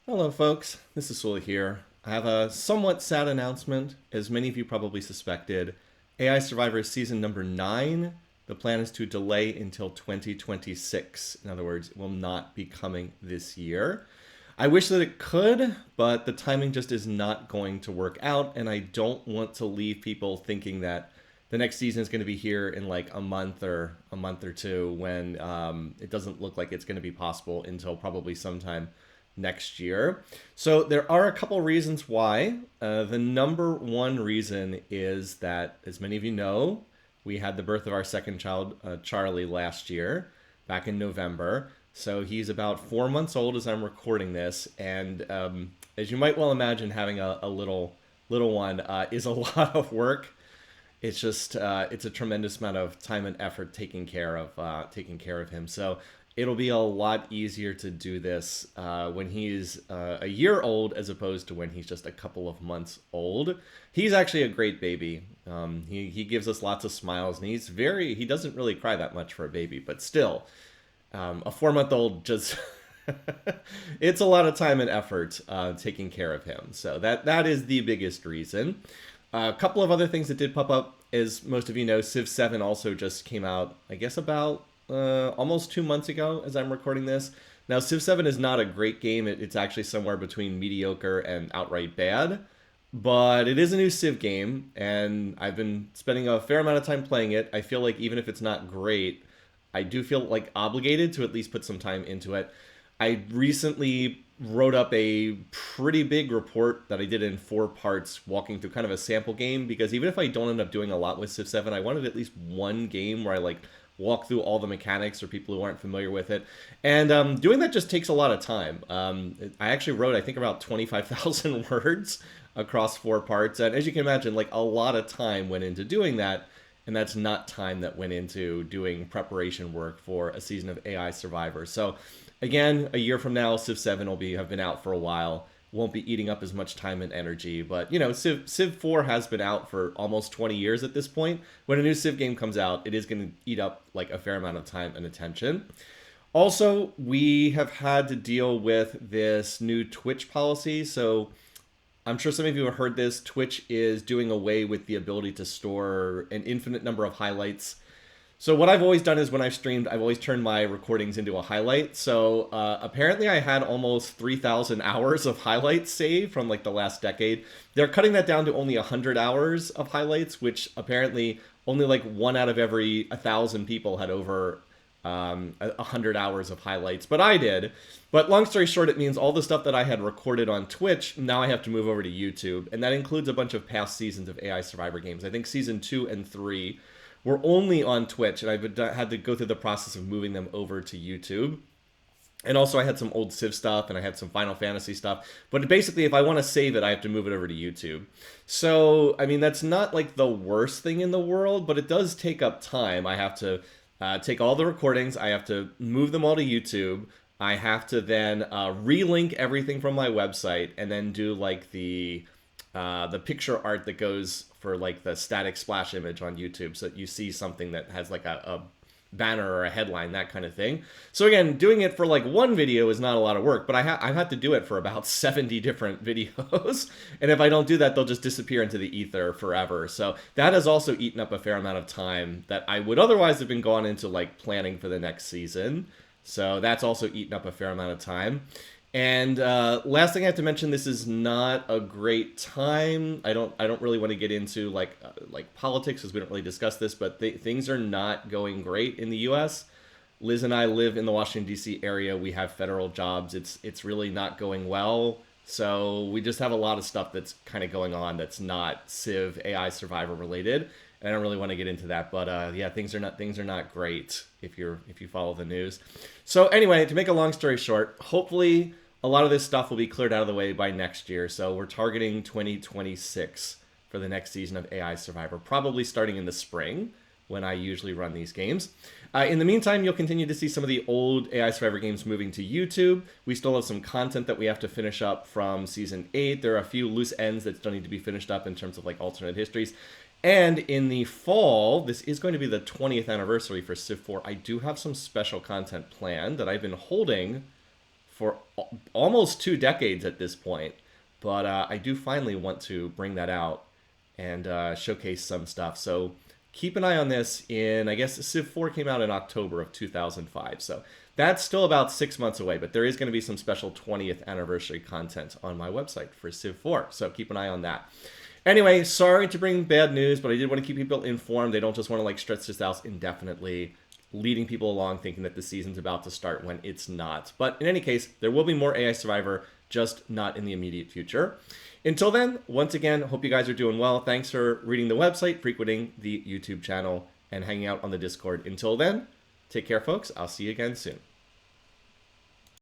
Hello, folks. This is Sully here. I have a somewhat sad announcement. As many of you probably suspected, AI Survivor Season number 9, the plan is to delay until 2026. In other words, it will not be coming this year. I wish that it could, but the timing just is not going to work out, and I don't want to leave people thinking that the next season is going to be here in like a month or two when it doesn't look like it's going to be possible until probably sometime next year. So there are a couple reasons why. The number one reason is that, as many of you know, we had the birth of our second child, Charlie, last year, back in November. So he's about 4 months old as I'm recording this, and as you might well imagine, having a little one is a lot of work. It's just it's a tremendous amount of time and effort taking care of him. So it'll be a lot easier to do this when he's a year old as opposed to when he's just a couple of months old. He's actually a great baby. He gives us lots of smiles, and he doesn't really cry that much for a baby, but still, a 4 month old just it's a lot of time and effort taking care of him. So that is the biggest reason. A couple of other things that did pop up, as most of you know, Civ 7 also just came out, I guess, about almost 2 months ago as I'm recording this. Now, Civ 7 is not a great game. It's actually somewhere between mediocre and outright bad. But it is a new Civ game, and I've been spending a fair amount of time playing it. I feel like even if it's not great, I do feel like obligated to at least put some time into it. I recently wrote up a pretty big report that I did in 4 parts, walking through kind of a sample game, because even if I don't end up doing a lot with Civ 7, I wanted at least one game where I like walk through all the mechanics for people who aren't familiar with it. And doing that just takes a lot of time. I actually wrote, I think, about 25,000 words across 4 parts. And as you can imagine, like a lot of time went into doing that. And that's not time that went into doing preparation work for a season of AI Survivor. So again, a year from now, Civ 7 will have been out for a while. Won't be eating up as much time and energy. But, you know, Civ 4 has been out for almost 20 years at this point. When a new Civ game comes out, it is going to eat up like a fair amount of time and attention. Also, we have had to deal with this new Twitch policy. So I'm sure some of you have heard this. Twitch is doing away with the ability to store an infinite number of highlights. So what I've always done is when I've streamed, I've always turned my recordings into a highlight. So apparently I had almost 3,000 hours of highlights saved from like the last decade. They're cutting that down to only 100 hours of highlights, which apparently only like 1 out of every 1,000 people had over 100 hours of highlights, but I did. But long story short, it means all the stuff that I had recorded on Twitch, now I have to move over to YouTube, and that includes a bunch of past seasons of AI Survivor games. I think season 2 and 3 were only on Twitch, and I've had to go through the process of moving them over to YouTube. And also, I had some old Civ stuff, and I had some Final Fantasy stuff. But basically, if I want to save it, I have to move it over to YouTube. So, I mean, that's not like the worst thing in the world, but it does take up time. I have to take all the recordings, I have to move them all to YouTube. I have to then relink everything from my website, and then do like the picture art that goes for like the static splash image on YouTube, so that you see something that has like a banner or a headline, that kind of thing. So again, doing it for like one video is not a lot of work, but I've had to do it for about 70 different videos. And if I don't do that, they'll just disappear into the ether forever. So that has also eaten up a fair amount of time that I would otherwise have been gone into like planning for the next season. So that's also eaten up a fair amount of time. And last thing I have to mention, this is not a great time. I don't really want to get into like politics, because we don't really discuss this, but things are not going great in the U.S. Liz and I live in the Washington D.C. area. We have federal jobs. It's really not going well. So we just have a lot of stuff that's kind of going on that's not Civ AI Survivor related. And I don't really want to get into that, but yeah, things are not great if you follow the news. So anyway, to make a long story short, hopefully a lot of this stuff will be cleared out of the way by next year. So we're targeting 2026 for the next season of AI Survivor, probably starting in the spring when I usually run these games. In the meantime, you'll continue to see some of the old AI Survivor games moving to YouTube. We still have some content that we have to finish up from Season 8. There are a few loose ends that still need to be finished up in terms of like alternate histories. And in the fall, this is going to be the 20th anniversary for Civ 4. I do have some special content planned that I've been holding for almost 2 decades at this point. But I do finally want to bring that out and showcase some stuff. So keep an eye on this I guess Civ4 came out in October of 2005. So that's still about 6 months away, but there is going to be some special 20th anniversary content on my website for Civ4. So keep an eye on that. Anyway, sorry to bring bad news, but I did want to keep people informed. They don't just want to like stretch this out indefinitely, leading people along thinking that the season's about to start when it's not. But in any case, there will be more AI Survivor, just not in the immediate future. Until then, once again, hope you guys are doing well. Thanks for reading the website, frequenting the YouTube channel, and hanging out on the Discord. Until then, take care, folks. I'll see you again soon.